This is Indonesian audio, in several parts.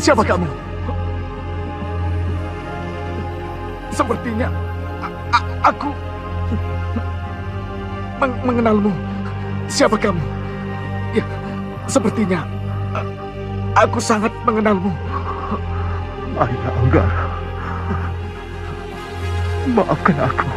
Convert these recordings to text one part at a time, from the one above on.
Siapa kamu? Sepertinya aku mengenalmu. Siapa kamu? Ya, sepertinya aku sangat mengenalmu. Arya Anggara, maafkan aku.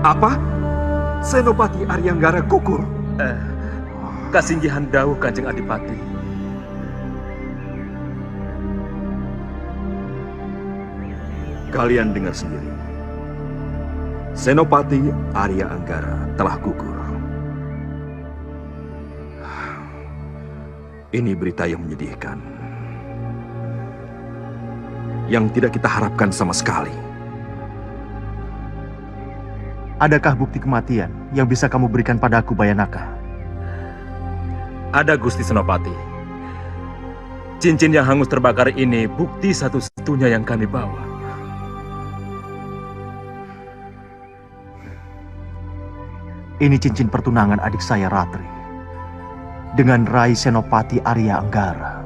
Apa? Senopati Aryanggara gugur? Kasinggihan dawuh Kanjeng Adipati. Kalian dengar sendiri. Senopati Arya Anggara telah gugur. Ini berita yang menyedihkan. Yang tidak kita harapkan sama sekali. Adakah bukti kematian yang bisa kamu berikan padaku, Bayanaka? Ada, Gusti Senopati. Cincin yang hangus terbakar ini bukti satu-satunya yang kami bawa. Ini cincin pertunangan adik saya Ratri dengan Rai Senopati Arya Anggara.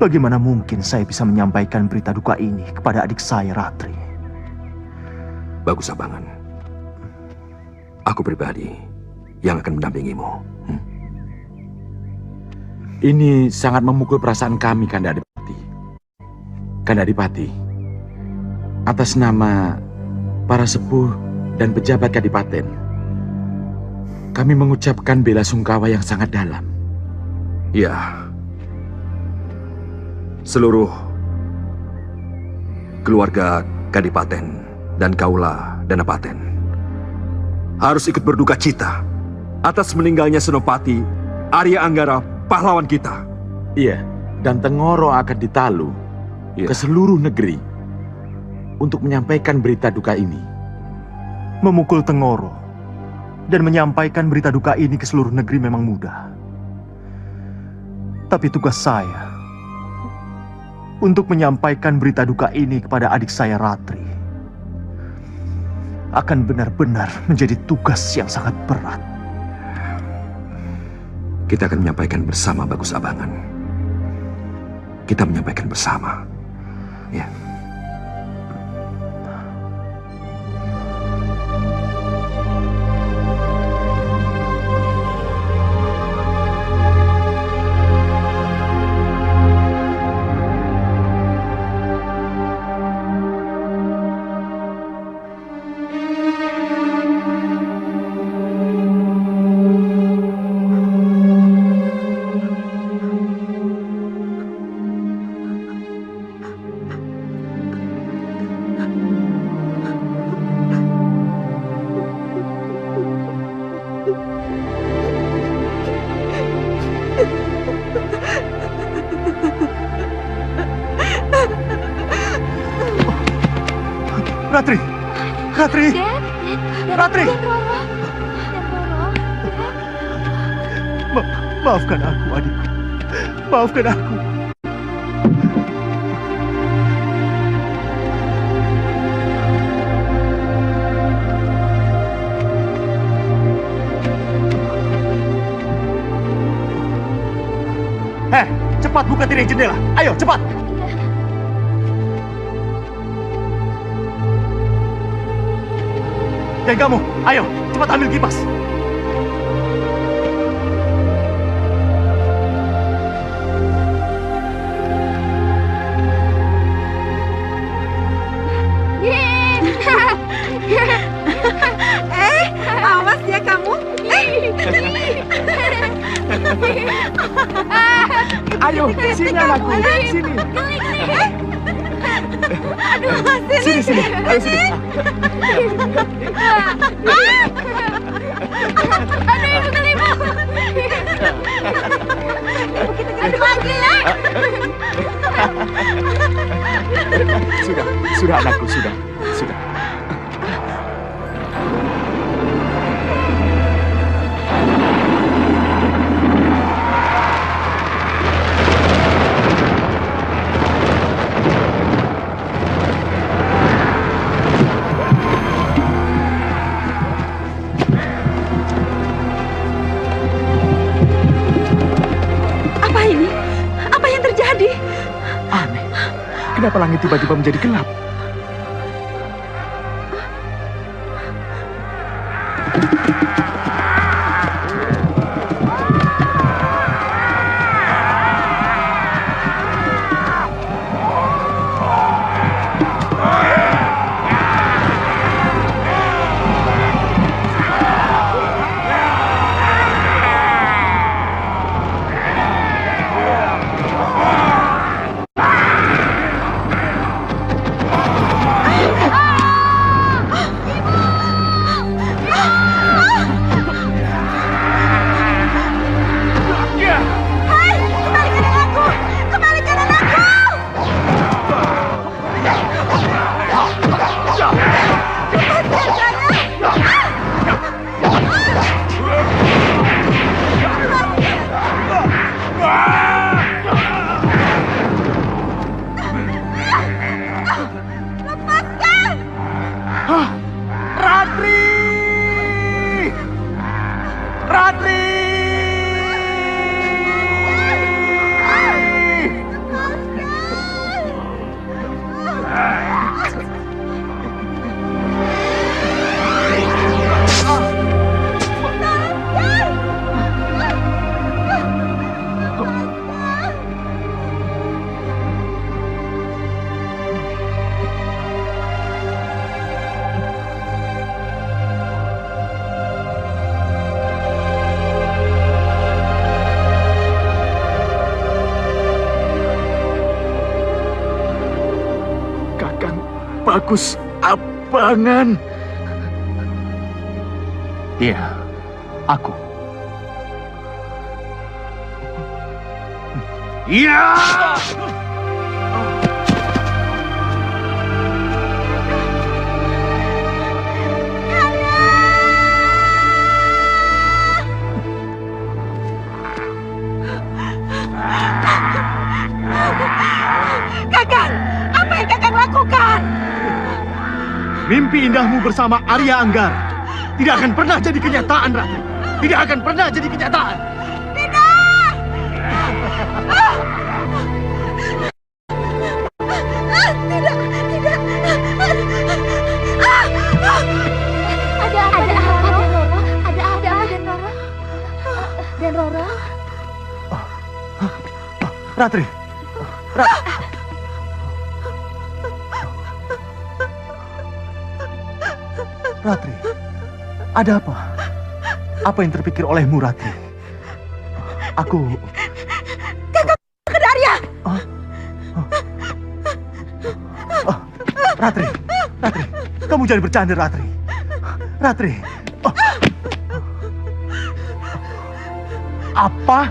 Bagaimana mungkin saya bisa menyampaikan berita duka ini kepada adik saya Ratri? Bagus, Abangan. Aku pribadi yang akan mendampingimu. Ini sangat memukul perasaan kami, Kanda Adipati. Kanda Adipati, atas nama para sepuh dan pejabat Kadipaten, kami mengucapkan bela sungkawa yang sangat dalam. Ya, seluruh keluarga Kadipaten dan Kaula Danapaten harus ikut berduka cita atas meninggalnya Senopati Arya Anggara, pahlawan kita. Iya, dan Tengoro akan ditalu ke seluruh negeri untuk menyampaikan berita duka ini. Memukul Tengoro dan menyampaikan berita duka ini ke seluruh negeri memang mudah. Tapi tugas saya untuk menyampaikan berita duka ini kepada adik saya Ratri akan benar-benar menjadi tugas yang sangat berat. Kita akan menyampaikan bersama, Bagus Abangan. Kita menyampaikan bersama. Ya. Ratri! Ratri! Ratri! Maafkan aku, adikku. Maafkan aku. Cepat buka tirai jendela. Ayo, cepat! Dan kamu, ayo, cepat ambil kipas. Awas ya kamu. Ayo, sini anakku, sini. Sini, sini. Ayo sini. Aduh, ibu kelimu. Ibu kita gendut lagi lah. Sudah anakku, sudah. Apa ini? Apa yang terjadi? Aneh. Kenapa langit tiba-tiba menjadi gelap? Bagus abangan. Iya, aku. Iya! Kakang, apa yang Kakang lakukan? Mimpi indahmu bersama Arya Anggara tidak akan pernah jadi kenyataan, Ratri. Tidak akan pernah jadi kenyataan. Tidak. Ada apa, Dan Roro? Ratri. Ratri, ada apa? Apa yang terpikir olehmu, Ratri? Aku... Kakak Arya! Ratri, kamu jangan bercanda, Ratri. Ratri. Apa?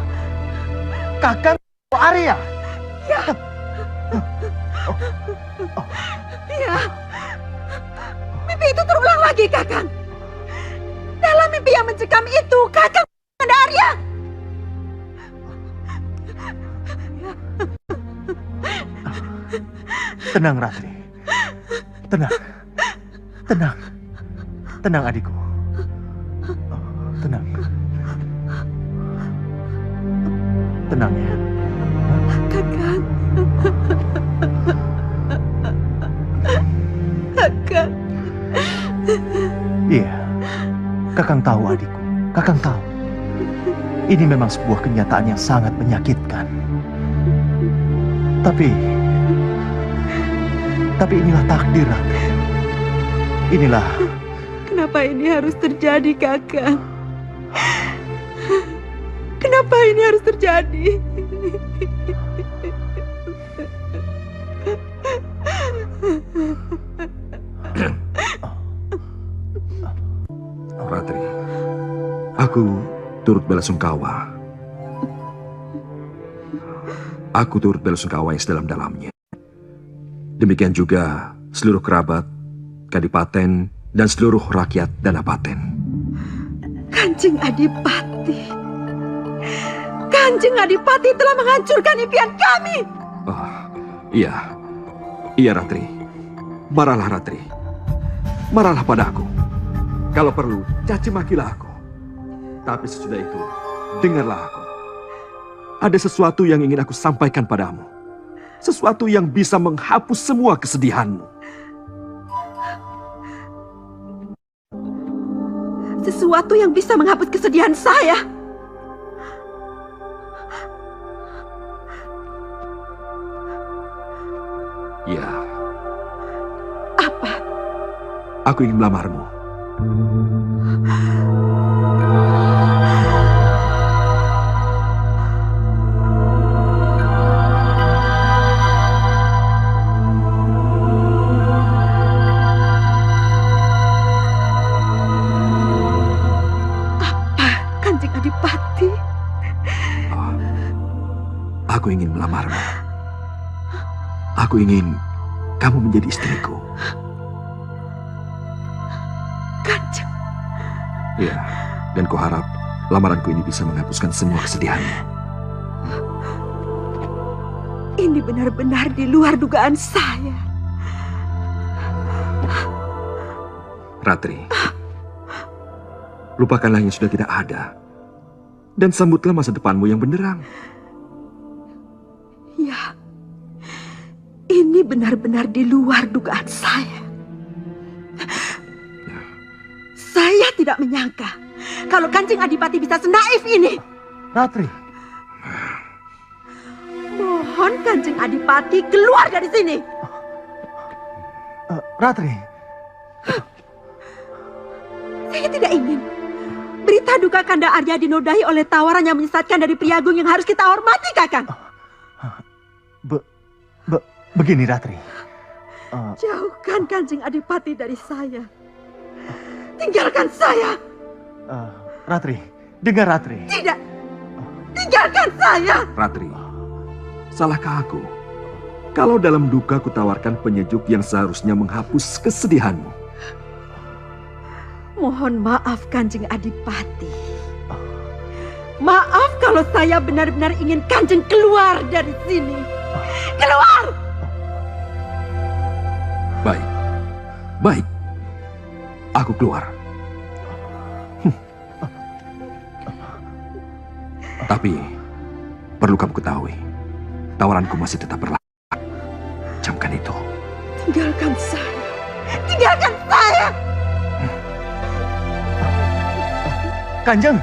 Kakang Arya? Ya. Ya. Mimpi itu terulang lagi, Kakang. Dalam mimpi yang mencekam itu, Kakang Arya. Tenang, Ratri. Tenang, adikku. Tenang ya. Kakang. Iya, Kakang tahu, adikku. Kakang tahu. Ini memang sebuah kenyataan yang sangat menyakitkan. Tapi inilah takdir, Ratri. Inilah... Kenapa ini harus terjadi, Kakang? Kenapa ini harus terjadi? Ratri, aku turut belasungkawa. Aku turut belasungkawa yang sedalam-dalamnya. Demikian juga seluruh kerabat, kadipaten, dan seluruh rakyat Danapaten. Kanjeng Adipati. Kanjeng Adipati telah menghancurkan impian kami. Oh, iya. Iya, Ratri. Marahlah, Ratri. Marahlah padaku. Kalau perlu, caci makilah aku. Tapi sesudah itu, dengarlah aku. Ada sesuatu yang ingin aku sampaikan padamu. Sesuatu yang bisa menghapus semua kesedihanmu. Sesuatu yang bisa menghapus kesedihan saya. Ya. Apa? Aku ingin melamarmu. Kanjeng Adipati. Oh, aku ingin melamarmu. Aku ingin kamu menjadi istriku. Kanjeng. Ya, dan kuharap lamaranku ini bisa menghapuskan semua kesedihanmu. Ini benar-benar di luar dugaan saya. Ratri, lupakanlah yang sudah tidak ada. Dan sambutlah masa depanmu yang benderang. Ya, ini benar-benar di luar dugaan saya. Saya tidak menyangka kalau Kanjeng Adipati bisa senaif ini. Ratri, Mohon Kanjeng Adipati keluar dari sini. Ratri. Saya tidak ingin berita duka Kanda Arya dinodai oleh tawaran yang menyesatkan dari Pria Agung yang harus kita hormati, Kakang. Begini, Ratri. Jauhkan Kanjeng Adipati dari saya. Tinggalkan saya. Ratri, dengar Ratri. Tidak. Tinggalkan saya. Ratri, salahkah aku? Kalau dalam duka kutawarkan penyejuk yang seharusnya menghapus kesedihanmu. Mohon maaf Kanjeng Adipati. Maaf kalau saya benar-benar ingin Kanjeng keluar dari sini. Keluar! Baik. Baik. Aku keluar. Tapi, perlu kamu ketahui, tawaranku masih tetap berlaku. Camkan itu. Tinggalkan saya. Tinggalkan saya! Kanjeng.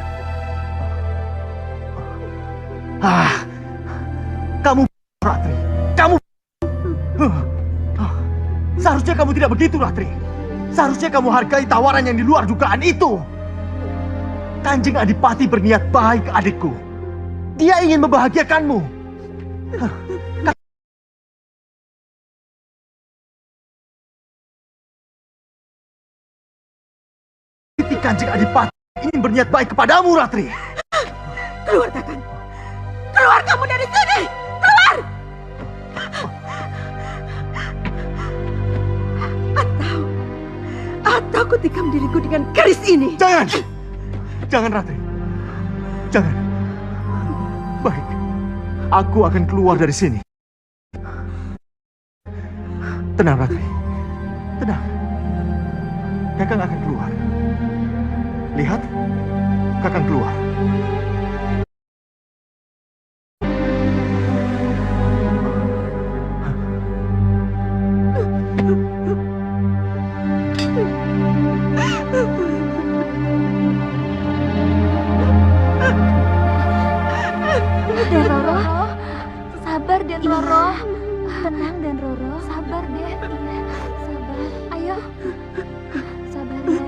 Kamu Ratri. Kamu. Seharusnya kamu tidak begitu, Ratri. Seharusnya kamu hargai tawaran yang di luar dugaan itu. Kanjeng Adipati berniat baik ke adikku. Dia ingin membahagiakanmu. Kanjeng Adipati ingin berniat baik kepadamu, Ratri. Keluar, Kakang. Keluar kamu dari sini! Keluar! Atau aku tikam diriku dengan keris ini. Jangan! Jangan, Ratri. Jangan. Baik. Aku akan keluar dari sini. Tenang, Ratri. Tenang. Kakang akan keluar. Lihat. Kakang keluar. Den Roro, sabar Den Roro. Tenang Den Roro, sabar Den. Sabar, ayo. Sabar ya.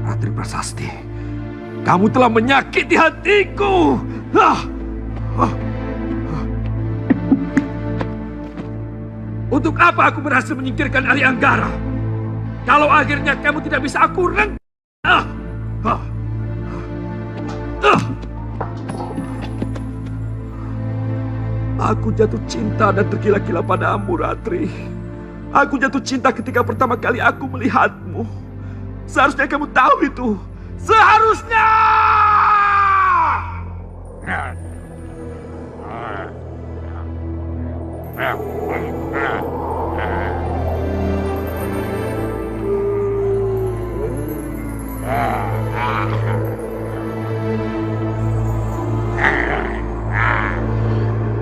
Ratri Prasasti, kamu telah menyakiti hatiku. apa aku berhasil menyingkirkan Ali Anggara? Kalau akhirnya kamu tidak bisa aku Aku jatuh cinta dan tergila-gila padamu, Ratri. Aku jatuh cinta ketika pertama kali aku melihatmu. Seharusnya kamu tahu itu. Seharusnya!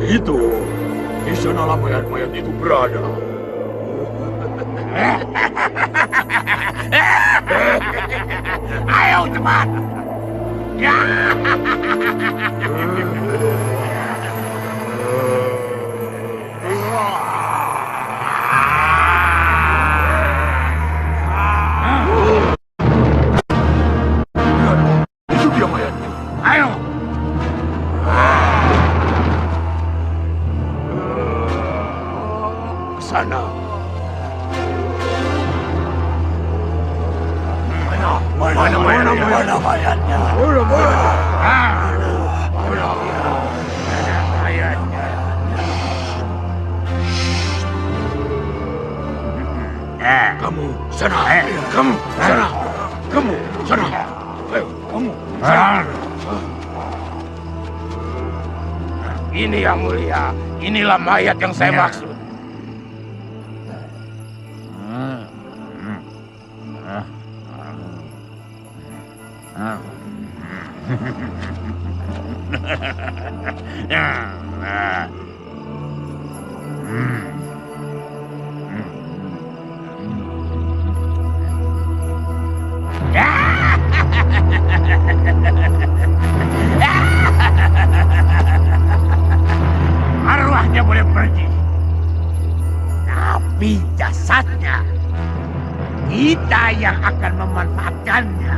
Itu, di sanalah mayat-mayat itu berada. Ayo cepat. Itu dia mayatnya. Ayo. Sana. Mana mayatnya? Kamu sana. Kamu sana. Kamu sana. Ayo, kamu sana. Ini yang mulia. Inilah mayat yang saya maksud. Arwahnya boleh pergi, tapi jasadnya kita yang akan memanfaatkannya.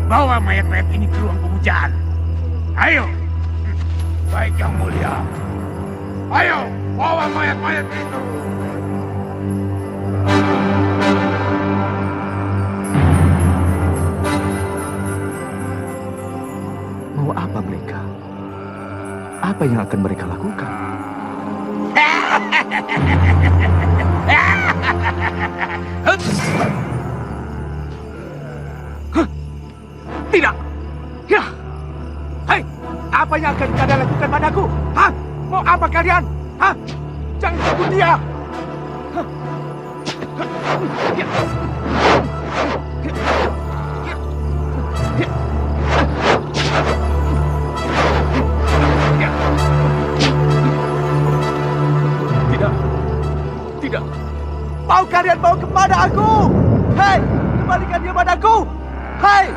Bawa mayat-mayat ini ke ruang pemujaan. Ayo. Baik yang mulia. Ayo, bawa mayat-mayat itu. Mau apa mereka? Apa yang akan mereka lakukan? Tidak. Ya. Hei, apa yang akan kalian lakukan padaku? Hah? Mau apa kalian? Hah? Jangan sebut dia. Hah? Ya. Tidak. Tidak. Mau kalian bawa kepada aku? Hei, kembalikan dia padaku. Hei.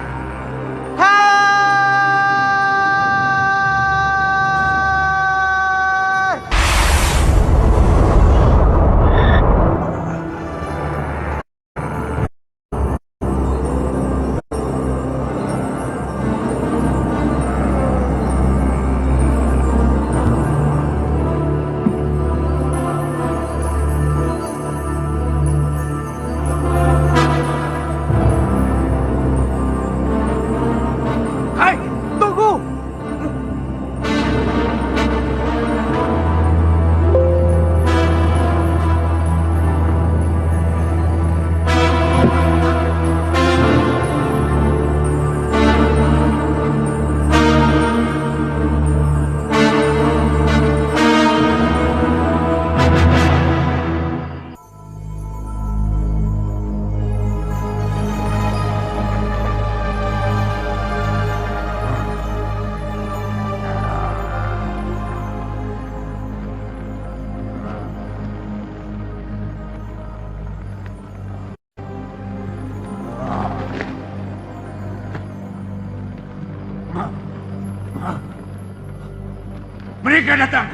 Mereka datang!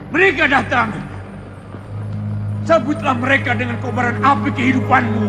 Mereka datang! Sambutlah mereka dengan kobaran api kehidupanmu.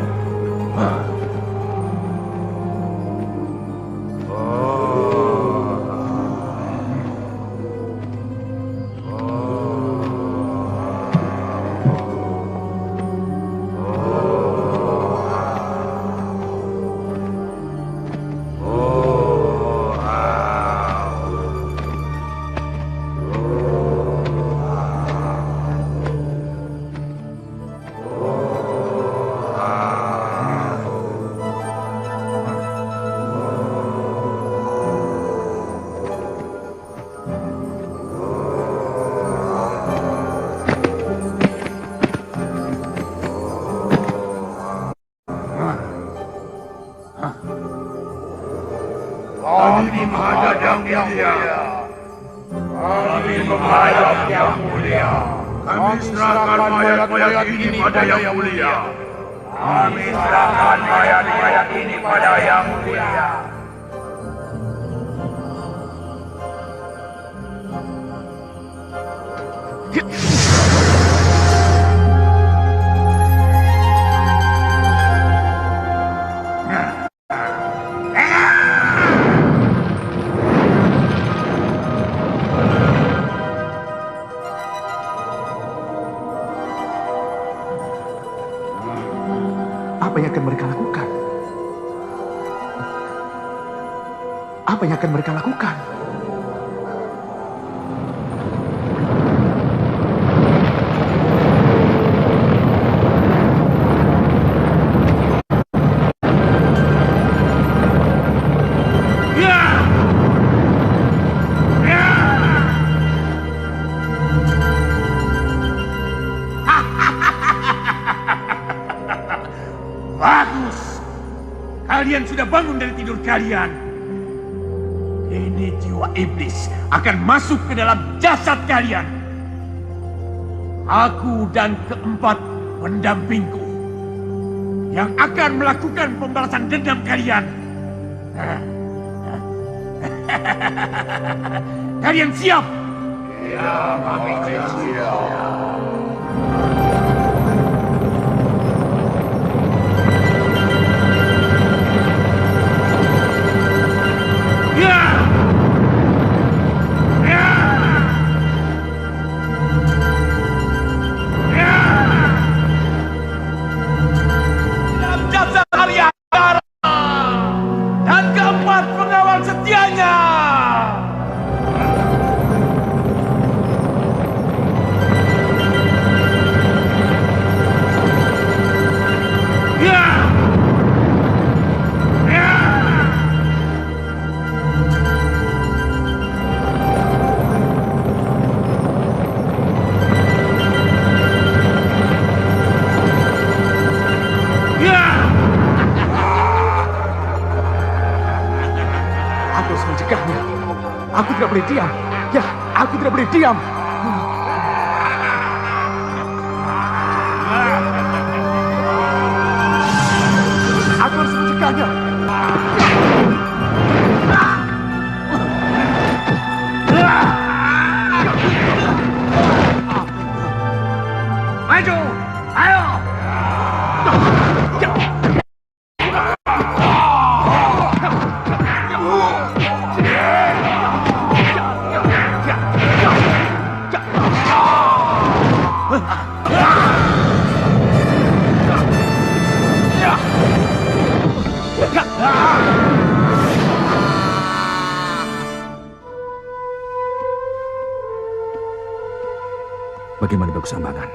menghadap yang mulia. Kami serahkan mayat-mayat ini pada yang mulia. Kami serahkan mayat-mayat ini pada yang mulia. Apa yang akan mereka lakukan? Apa yang akan mereka lakukan? Bagus. Kalian sudah bangun dari tidur kalian. Ini jiwa iblis akan masuk ke dalam jasad kalian. Aku dan keempat pendampingku yang akan melakukan pembalasan dendam kalian. Kalian siap? Ya, kami siap. Aku harus mencegahnya. Aku tidak boleh diam. Ya, aku tidak boleh diam. Aku harus mencegahnya. Maju! Ayo! Bagaimana Bagus Ambangan?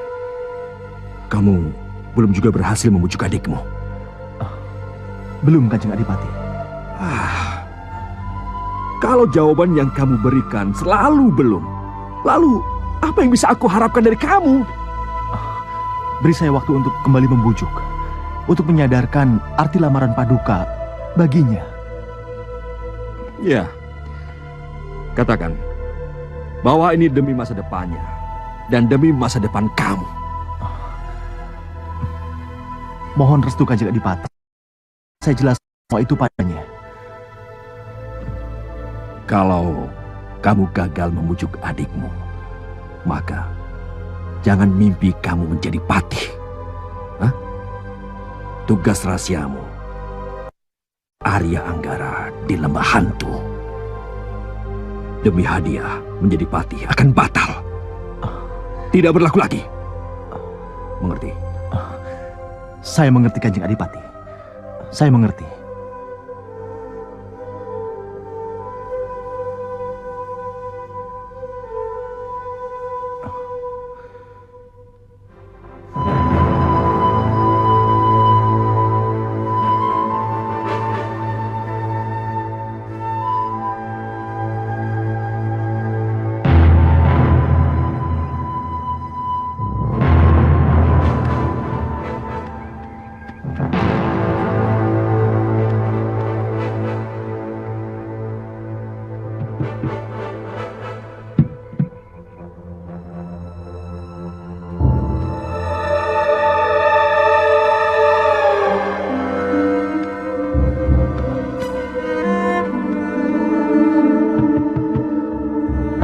Kamu belum juga berhasil membujuk adikmu. Belum, Kanjeng Adipati. Kalau jawaban yang kamu berikan selalu belum, lalu apa yang bisa aku harapkan dari kamu? Beri saya waktu untuk kembali membujuk. Untuk menyadarkan arti lamaran Paduka baginya. Ya, katakan bahwa ini demi masa depannya dan demi masa depan kamu. Mohon restu Kanjeng Adipati. Saya jelaskan semua itu padanya. Kalau kamu gagal membujuk adikmu, maka jangan mimpi kamu menjadi patih. Hah? Tugas rahasiamu, Arya Anggara di Lembah Hantu. Demi hadiah menjadi patih akan batal. Tidak berlaku lagi. Mengerti? Saya mengerti Kanjeng Adipati. Saya mengerti.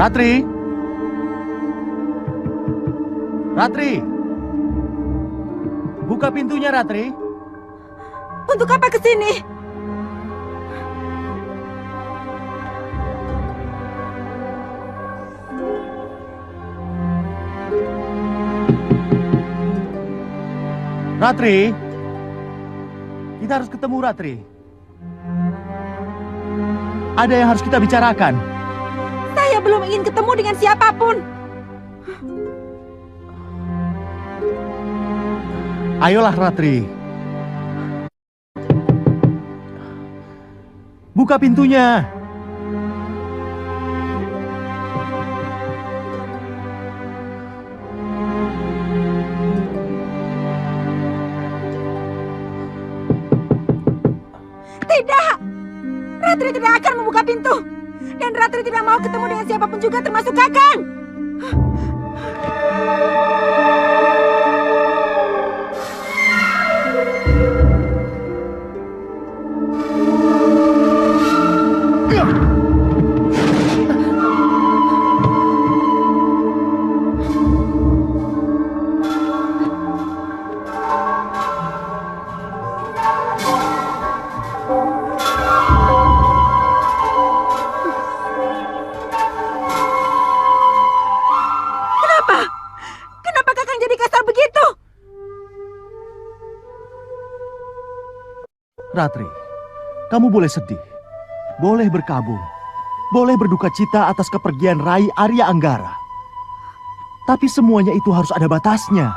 Ratri! Ratri! Buka pintunya, Ratri. Untuk apa ke sini? Ratri! Kita harus ketemu, Ratri. Ada yang harus kita bicarakan. Saya belum ingin ketemu dengan siapapun. Ayolah, Ratri. Buka pintunya. Tidak! Ratri tidak akan membuka pintu. Dan Ratri tidak mau ketemu dengan siapapun juga termasuk Kakang. Kenapa Kakang jadi kasar begitu? Ratri, kamu boleh sedih, boleh berkabung, boleh berduka cita atas kepergian Rai Arya Anggara. Tapi semuanya itu harus ada batasnya.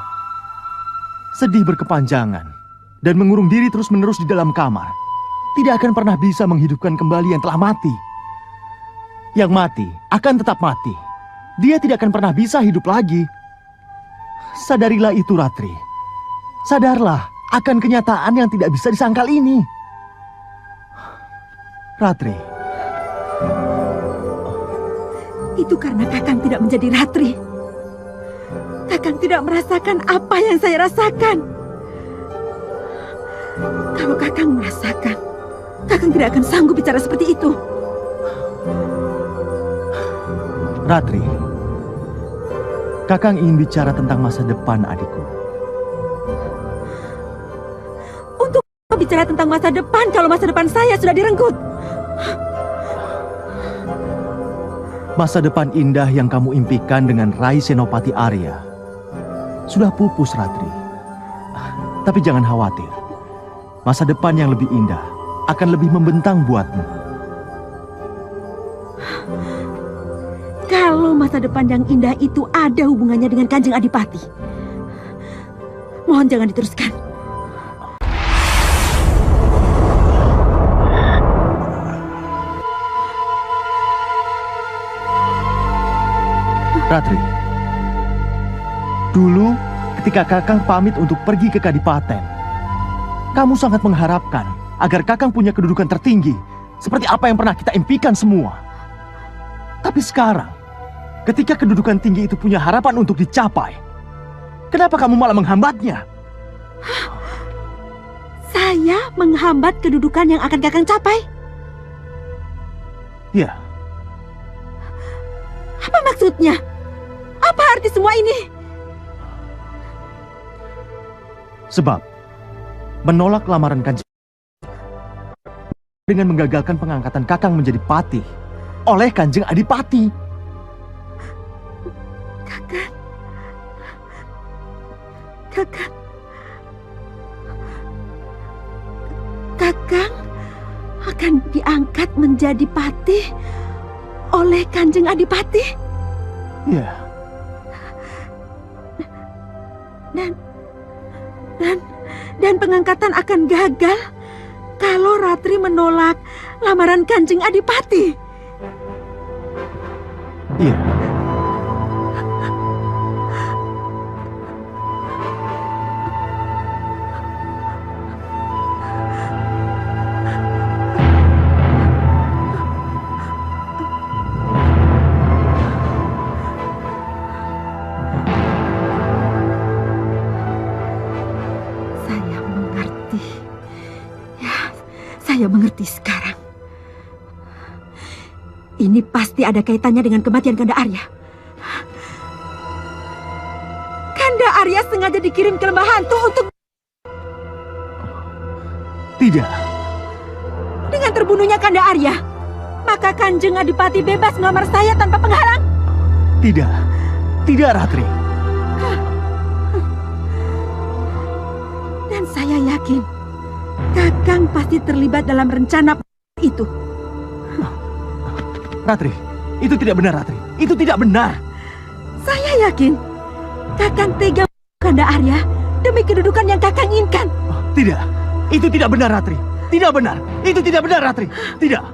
Sedih berkepanjangan dan mengurung diri terus-menerus di dalam kamar tidak akan pernah bisa menghidupkan kembali yang telah mati. Yang mati akan tetap mati. Dia tidak akan pernah bisa hidup lagi. Sadarilah itu, Ratri. Sadarlah akan kenyataan yang tidak bisa disangkal ini. Ratri. Itu karena Kakang tidak menjadi Ratri. Kakang tidak merasakan apa yang saya rasakan. Kalau Kakang merasakan, Kakang tidak akan sanggup bicara seperti itu. Ratri, Kakang ingin bicara tentang masa depan adikku. Untuk bicara tentang masa depan kalau masa depan saya sudah direnggut. Masa depan indah yang kamu impikan dengan Rai Senopati Arya sudah pupus, Ratri. Tapi jangan khawatir. Masa depan yang lebih indah akan lebih membentang buatmu. Kalau masa depan yang indah itu ada hubungannya dengan Kanjeng Adipati, mohon jangan diteruskan. Ratri, dulu ketika Kakang pamit untuk pergi ke Kadipaten, kamu sangat mengharapkan agar Kakang punya kedudukan tertinggi seperti apa yang pernah kita impikan semua. Tapi sekarang, ketika kedudukan tinggi itu punya harapan untuk dicapai, kenapa kamu malah menghambatnya? Saya menghambat kedudukan yang akan Kakang capai? Ya. Apa maksudnya? Apa arti semua ini? Sebab menolak lamaran Kanjeng dengan menggagalkan pengangkatan Kakang menjadi patih oleh Kanjeng Adipati. Kakang akan diangkat menjadi patih oleh Kanjeng Adipati? Ya. Dan pengangkatan akan gagal kalau Ratri menolak lamaran Kanjeng Adipati. Iya. Saya mengerti sekarang. Ini pasti ada kaitannya dengan kematian Kanda Arya. Kanda Arya sengaja dikirim ke lembah hantu untuk... Tidak. Dengan terbunuhnya Kanda Arya, maka Kanjeng Adipati bebas melamar saya tanpa penghalang. Tidak. Tidak, Ratri. Dan saya yakin Kakang pasti terlibat dalam rencana itu. Ratri, itu tidak benar, Ratri. Itu tidak benar. Saya yakin Kakang tega Kanda Arya demi kedudukan yang Kakang inginkan. Tidak. Itu tidak benar, Ratri. Tidak benar. Itu tidak benar, Ratri. Tidak.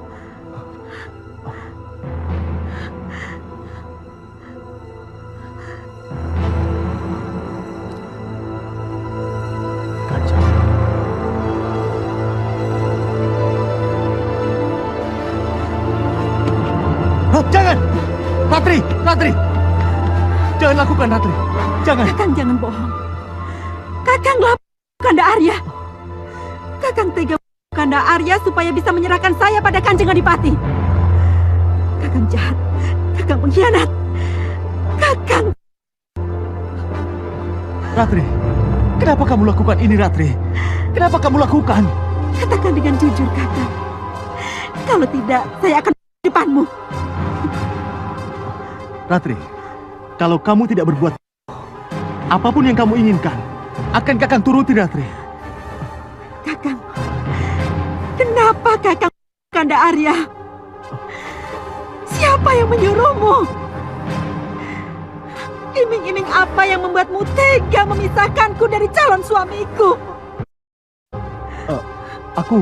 Kanjeng. Jangan! Ratri! Ratri! Jangan lakukan, Ratri. Jangan. Kakang jangan bohong. Kakang Kanda Arya. Kakang tega Kanda Arya supaya bisa menyerahkan saya pada Kanjeng Adipati. Kakang jahat. Kakang pengkhianat. Kakang... Ratri, kenapa kamu lakukan ini, Ratri? Kenapa kamu lakukan? Katakan dengan jujur, Kakang. Kalau tidak, saya akan di depanmu. Ratri, kalau kamu tidak berbuat apapun yang kamu inginkan, akan Kakang turuti, Ratri. Kakang, kenapa Kakang Kanda Arya? Siapa yang menyuruhmu? Iming-iming apa yang membuatmu tega memisahkanku dari calon suamiku? Aku...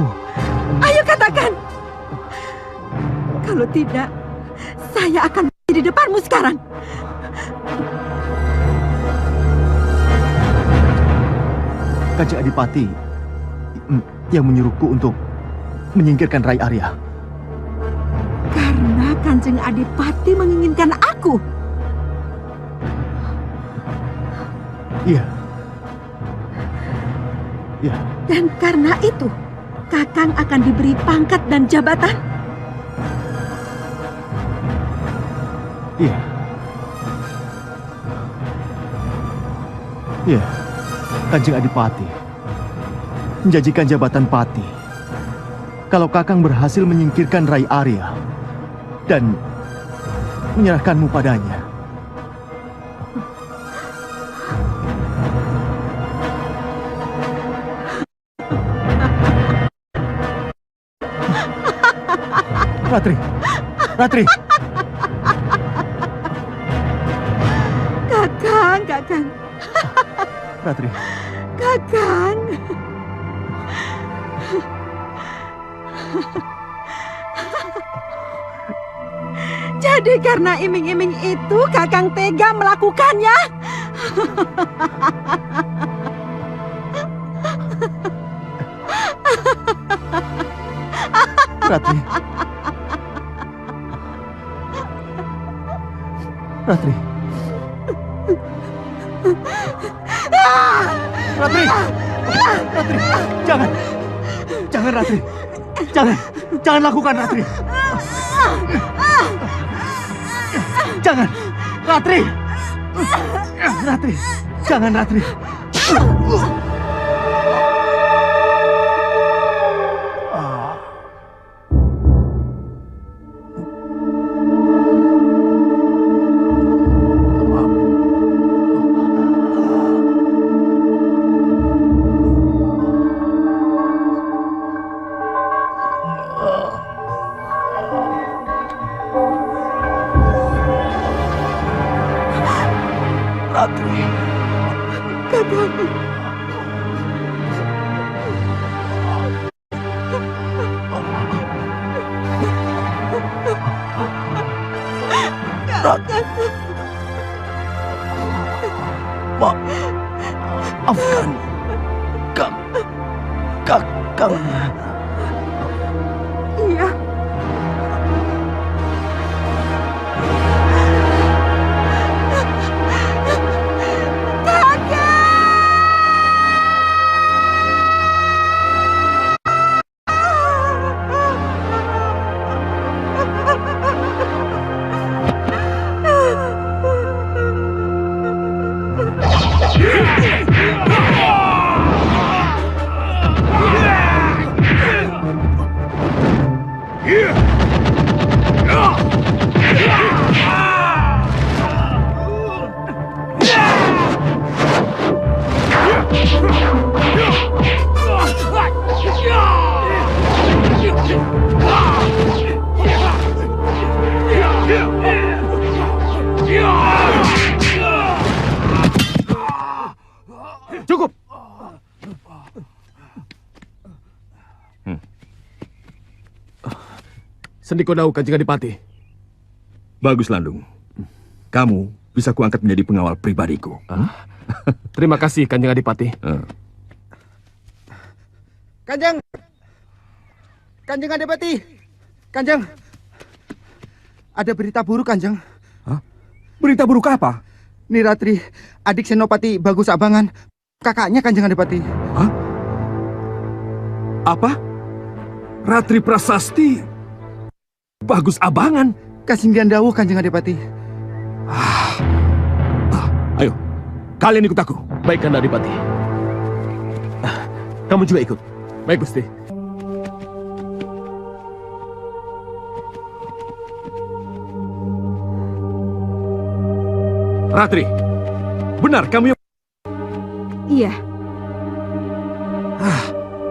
Ayo katakan. Kalau tidak, saya akan di depanmu sekarang. Kanjeng Adipati yang menyuruhku untuk menyingkirkan Rai Arya. Karena Kanjeng Adipati menginginkan aku. Iya. Iya. Dan karena itu, Kakang akan diberi pangkat dan jabatan. Iya. Iya. Kanjeng Adipati menjanjikan jabatan pati kalau Kakang berhasil menyingkirkan Rai Arya dan menyerahkanmu padanya. Ratri. Ratri. Kakang. Ratri. Kakang. Jadi karena iming-iming itu Kakang tega melakukannya? Ratri. Ratri. Ratri. Ratri. Jangan. Jangan, Ratri. Jangan. Jangan lakukan, Ratri. Jangan. Ratri. Ratri. Jangan, Ratri. Maafkan Kakang. Iya. Sendiko Dawu, Kanjeng Adipati. Bagus, Landung. Kamu bisa kuangkat menjadi pengawal pribadiku. Terima kasih, Kanjeng Adipati. Kanjeng! Kanjeng Adipati! Kanjeng! Ada berita buruk, Kanjeng. Berita buruk apa? Niratri, adik Senopati Bagus Abangan, kakaknya Kanjeng Adipati. Apa? Ratri Prasasti Bagus Abangan? Kasinggihan dawuh, Kanjeng Adipati. Ayo, kalian ikut aku. Baik, Kanda Adipati. Kamu juga ikut. Baik, Gusti. Ratri, benar kamu yang... Iya,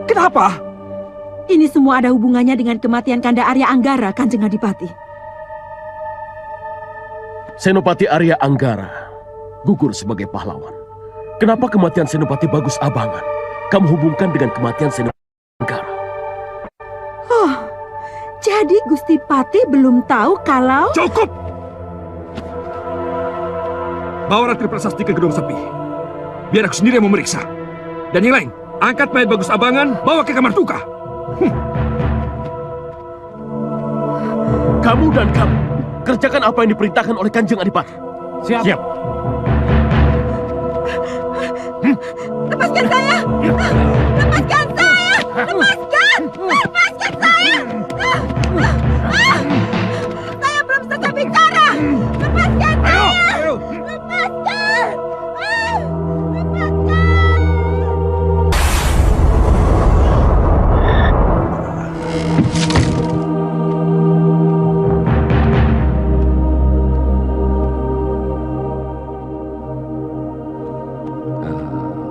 Kenapa? ini semua ada hubungannya dengan kematian Kanda Arya Anggara, Kanjeng Adipati. Senopati Arya Anggara gugur sebagai pahlawan. Kenapa kematian Senopati Bagus Abangan kamu hubungkan dengan kematian Senopati Anggara? Oh, jadi Gusti Pati belum tahu kalau... Cukup! Bawa Ratri Prasasti ke gedung sepi. Biar aku sendiri yang memeriksa. Dan yang lain, angkat mayat Bagus Abangan, bawa ke kamar duka. Kamu dan kamu kerjakan apa yang diperintahkan oleh Kanjeng Adipati. Siap. Lepaskan saya! Lepaskan saya! Lepaskan! Lepaskan saya! Saya belum selesai bicara! Lepaskan saya! Lepaskan!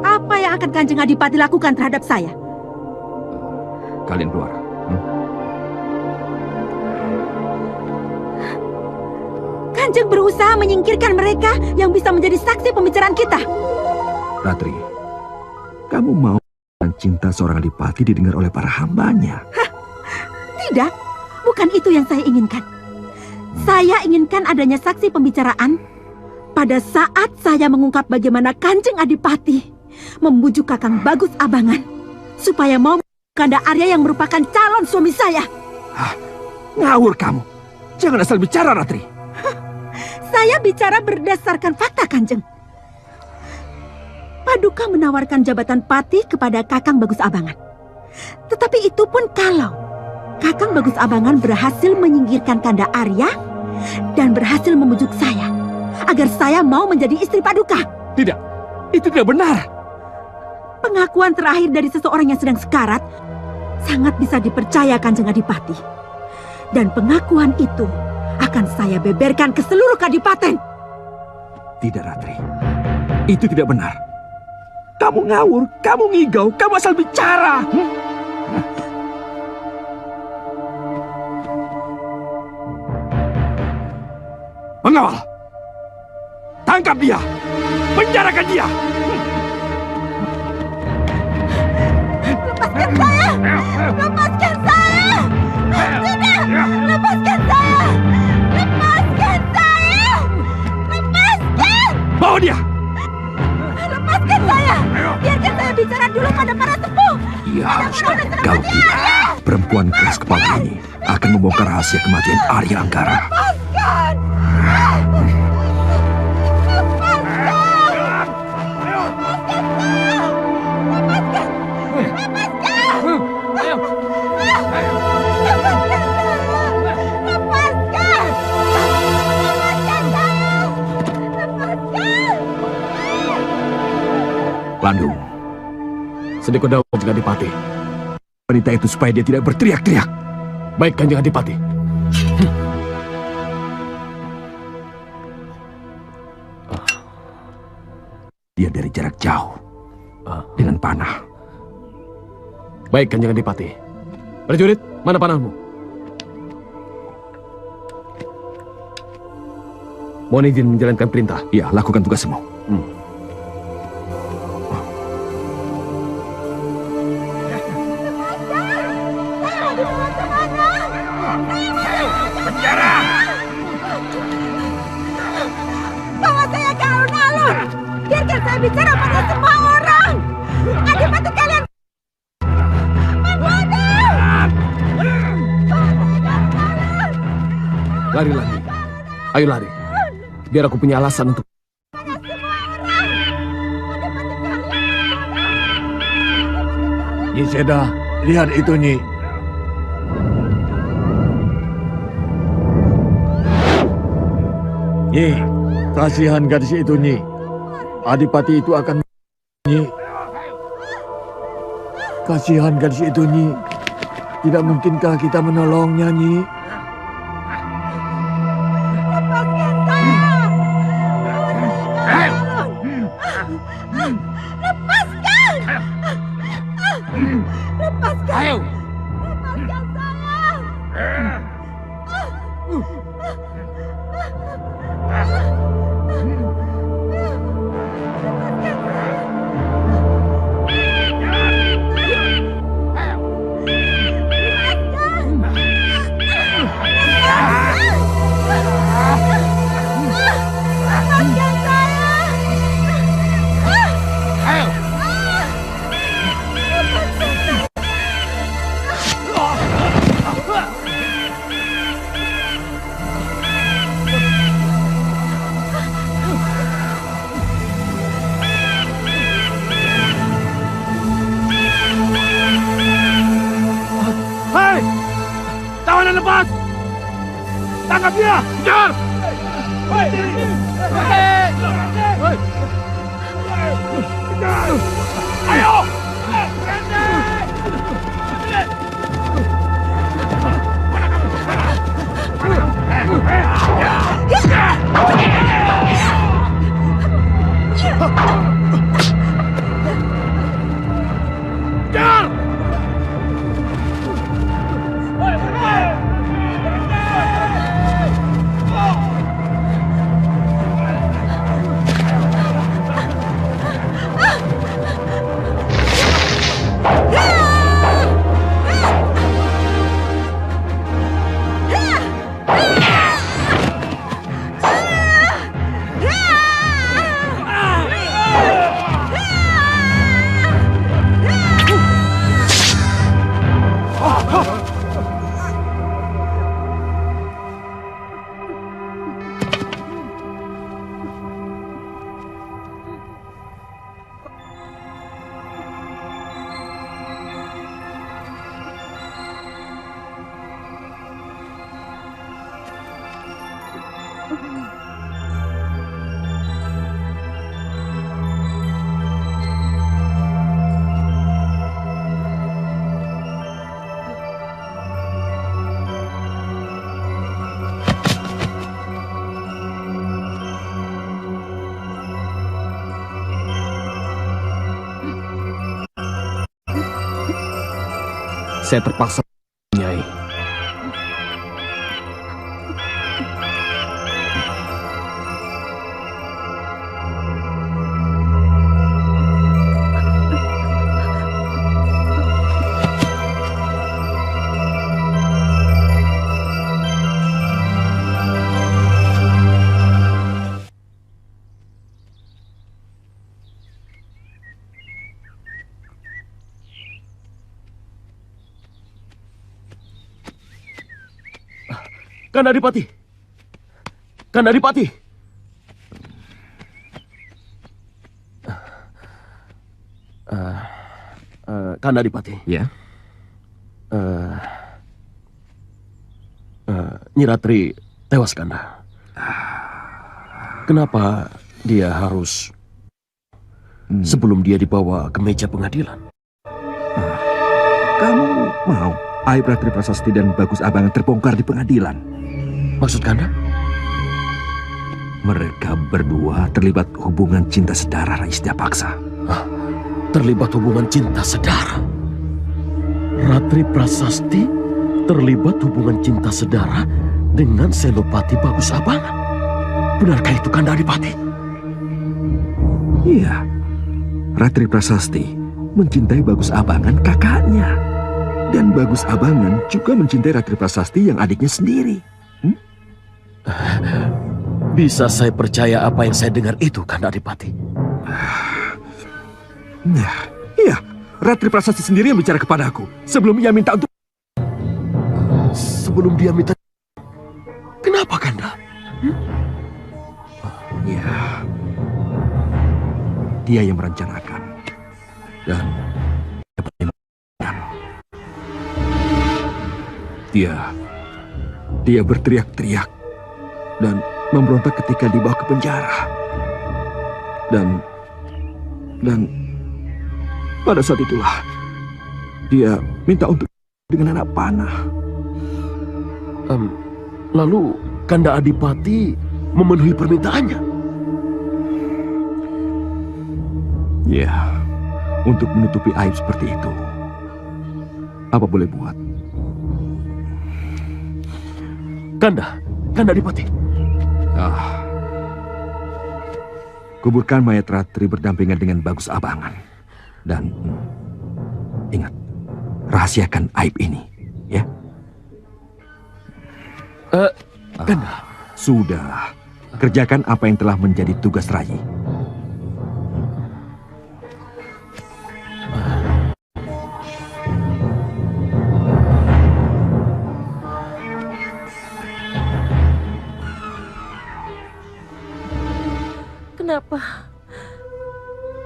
Apa yang akan Kanjeng Adipati lakukan terhadap saya? Kalian keluar. Kanjeng berusaha menyingkirkan mereka yang bisa menjadi saksi pembicaraan kita. Ratri, kamu mau cinta seorang adipati didengar oleh para hambanya? Tidak, bukan itu yang saya inginkan. Saya inginkan adanya saksi pembicaraan pada saat saya mengungkap bagaimana Kanjeng Adipati membujuk Kakang Bagus Abangan supaya mau Kanda Arya yang merupakan calon suami saya. Ngawur kamu. Jangan asal bicara, Ratri. Saya bicara berdasarkan fakta, Kanjeng. Paduka menawarkan jabatan pati kepada Kakang Bagus Abangan. Tetapi itu pun kalau Kakang Bagus Abangan berhasil menyingkirkan Kanda Arya dan berhasil membujuk saya agar saya mau menjadi istri Paduka. Tidak, itu tidak benar. Pengakuan terakhir dari seseorang yang sedang sekarat sangat bisa dipercaya, Kanjeng Adipati. Dan pengakuan itu akan saya beberkan ke seluruh kadipaten. Tidak, Ratri. Itu tidak benar. Kamu ngawur, kamu ngigau, kamu asal bicara. Pengawal, tangkap dia, penjarakan dia. Lepaskan saya! Lepaskan saya! Tidak! Lepaskan saya! Lepaskan saya! Lepaskan! Bawa dia. Lepaskan saya! Biarkan saya bicara dulu pada para sepuh! Ia harus kalau tidak, perempuan keras kepala ini akan membongkar rahasia kematian Arya Anggara. Lepaskan! Landung, Sendiko Dawu, Kanjeng Adipati. wanita itu supaya dia tidak berteriak-teriak. Baik, Kanjeng Adipati. Dia dari jarak jauh dengan panah. Baik, Kanjeng Adipati. Prajurit, mana panahmu? Mohon izin menjalankan perintah. Ya, lakukan tugasmu. Saya bicara pada semua orang. Adipati kalian membunuh. Lari. Ayo lari. Biar aku punya alasan untuk... Nyi Seda, lihat itu, Nyi. Nyi, kasihan gadis itu, Nyi. Adipati itu akan... Nyi. Kasihan gadis itu, Nyi. Tidak mungkinkah kita menolongnya, Nyi? Lepaskan saya. Lepaskan. Lepaskan. Ayo. Lepaskan saya. Hei! Tawanan lepas! Tangkap dia! Kejar! Ayo! Kejar! Saya terpaksa, Nyai. Kanda Adipati! Kanda Adipati! Kanda Adipati. Ya? Nyi Ratri tewas, Kanda. Kenapa dia harus sebelum dia dibawa ke meja pengadilan? Kamu mau aib Ratri Prasasti dan Bagus Abangan terbongkar di pengadilan? Maksud Kanda? Mereka berdua terlibat hubungan cinta sedara Rai Setyapaksa. Terlibat hubungan cinta sedara? Ratri Prasasti terlibat hubungan cinta sedara dengan Senopati Bagus Abangan? Benarkah itu, Kanda Adipati? Iya, Ratri Prasasti mencintai Bagus Abangan kakaknya. Dan Bagus Abangan juga mencintai Ratri Prasasti yang adiknya sendiri. Bisa saya percaya apa yang saya dengar itu, Kanda Adipati? Iya, Ratri Prasasti sendiri yang bicara kepadaku sebelum ia minta untuk... Sebelum dia minta... Kenapa, Kanda? Ya, dia yang merencanakan dan dia berteriak-teriak dan memberontak ketika dibawa ke penjara. Dan pada saat itulah dia minta untuk dengan anak panah. Lalu Kanda Adipati memenuhi permintaannya? Ya, untuk menutupi aib seperti itu. Apa boleh buat? Kanda Adipati. Kuburkan mayat Ratri berdampingan dengan Bagus Abangan. Dan ingat, rahasiakan aib ini, ya? Kanda. Sudah, kerjakan apa yang telah menjadi tugas Rayi.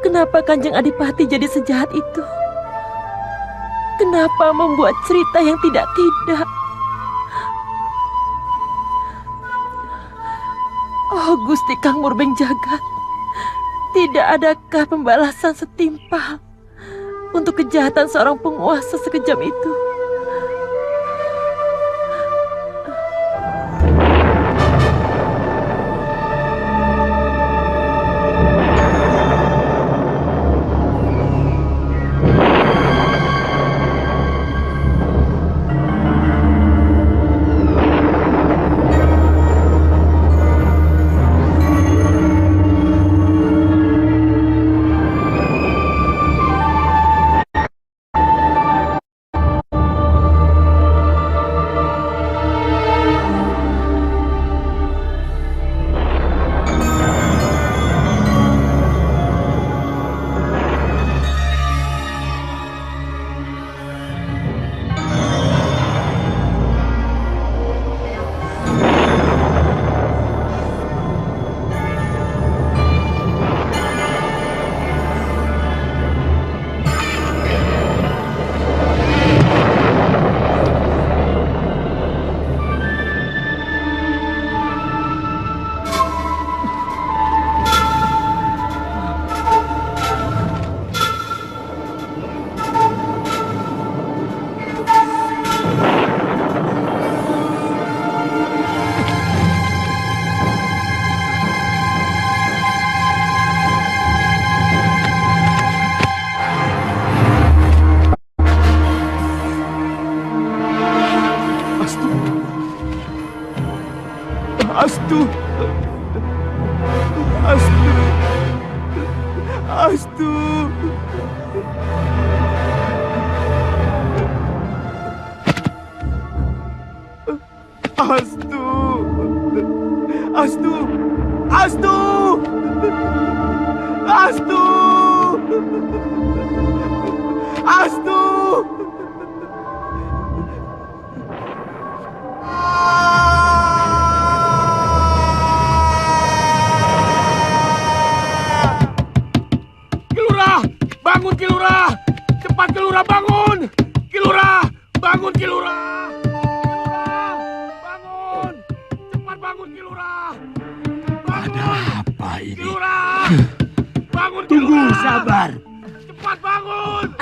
Kenapa Kanjeng Adipati jadi sejahat itu? Kenapa membuat cerita yang tidak-tidak? Oh Gusti Kang Murbeng Jagat, tidak adakah pembalasan setimpal untuk kejahatan seorang penguasa sekejam itu?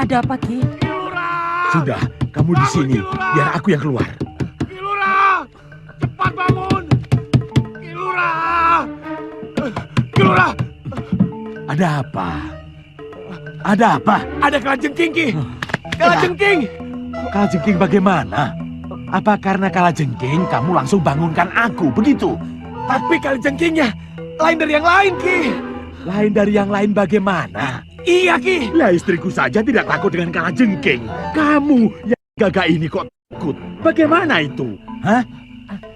Ada apa, Ki? Sudah, kamu di sini. Biar aku yang keluar. Kilura, cepat bangun. Kilura. Ada apa? Ada apa? Ada kalajengking, Ki. Kalajengking. Kalajengking bagaimana? Apa karena kalajengking kamu langsung bangunkan aku, begitu? Tapi kalajengkingnya lain dari yang lain, Ki. Lain dari yang lain bagaimana? Iya, Ki. Ya istriku saja tidak takut dengan kalajengking. Kamu yang gagah ini kok takut? Bagaimana itu? Hah?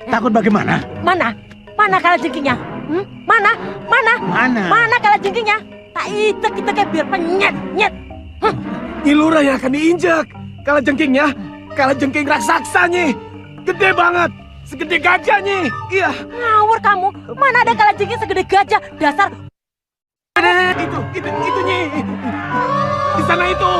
Takut bagaimana? Mana kalajengkingnya? Mana kalajengkingnya? Tak itek kayak biar penyet, nyet. Nyi Lurah yang akan diinjak. Kala jengkingnya, kala jengking raksasa, Nyi. Gede banget, segede gajah, Nyi. Iya. Ngawur kamu, mana ada kalajengking segede gajah, dasar. Itu Nyi. Di sana itu.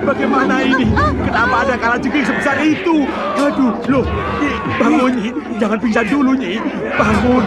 Bagaimana ini? Kenapa ada kalajengking sebesar itu? Aduh, loh, Nyi, bangun Nyi, jangan pingsan dulu Nyi, bangun.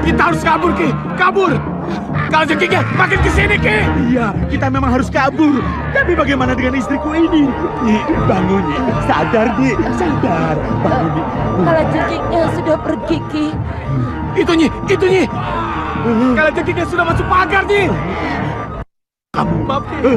Kita harus kabur, Ki. Kabur. Kalau jengkingnya makin kesini, Ki. Iya, kita memang harus kabur. Tapi bagaimana dengan istriku ini? Nyi, bangun Nyi, sadar Nyi, sadar. Bangun Nyi. Kalajengkingnya sudah pergi, Ki. Itu Nyi. Kalau jengkingnya sudah masuk pagar, Nyi. Kamu Maaf, Ki.